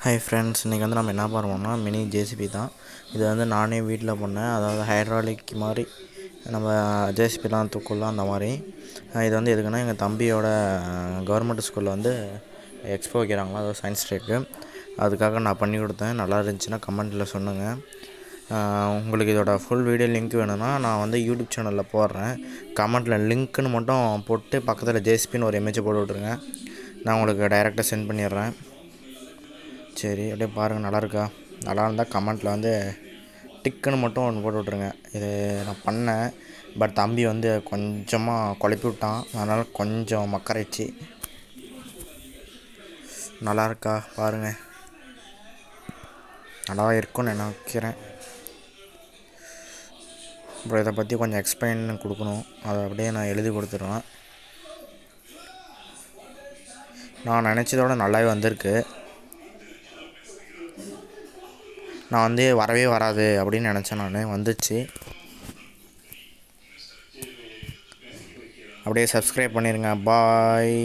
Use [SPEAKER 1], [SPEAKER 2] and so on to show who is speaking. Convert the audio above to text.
[SPEAKER 1] Hi friends, இன்றைக்கி வந்து நம்ம என்ன பண்ணுவோம்னா மினி ஜேசிபி தான். இது வந்து நானே வீட்டில் பண்ணேன். அதாவது ஹைட்ராலிக் மாதிரி நம்ம ஜேசிபிலாம் தூக்கலாம் அந்த மாதிரி. இது வந்து எதுக்குன்னா எங்கள் தம்பியோட கவர்மெண்ட் ஸ்கூலில் வந்து எக்ஸ்போ வைக்கிறாங்களா, அதாவது சயின்ஸ் டேக்கு. அதுக்காக நான் பண்ணி கொடுத்தேன். நல்லா இருந்துச்சுன்னா கமெண்ட்டில் சொல்லுங்கள். உங்களுக்கு இதோட ஃபுல் வீடியோ லிங்க் வேணும்னா நான் வந்து யூடியூப் சேனலில் போடுறேன். கமெண்ட்டில் லிங்க்குன்னு மட்டும் போட்டு பக்கத்தில் ஜேசிபின்னு ஒரு இமேஜ் போட்டு விட்ருங்க. நான் உங்களுக்கு டைரெக்டாக சென்ட் பண்ணிடுறேன். சரி, அப்படியே பாருங்கள். நல்லா இருக்கா? நல்லா இருந்தால் கமெண்ட்டில் வந்து டிக்குன்னு மட்டும் ஒன்று போட்டு விட்ருங்க. இது நான் பண்ணேன், பட் தம்பி வந்து கொஞ்சமாக குழப்பி விட்டான். அதனால் கொஞ்சம் மக்கரைச்சி. நல்லா இருக்கா பாருங்கள். நல்லா இருக்கும்னு நினைக்கிறேன். அப்புறம் இதை பற்றி கொஞ்சம் எக்ஸ்பிளைன் கொடுக்கணும். அதை அப்படியே நான் எழுதி கொடுத்துருவேன். நான் நினச்சதோட நல்லாவே வந்திருக்கு. நான் வந்து வரவே வராது அப்படின்னு நினச்சேன். நான் வந்துச்சு. அப்படியே சப்ஸ்கிரைப் பண்ணிடுங்க. பாய்.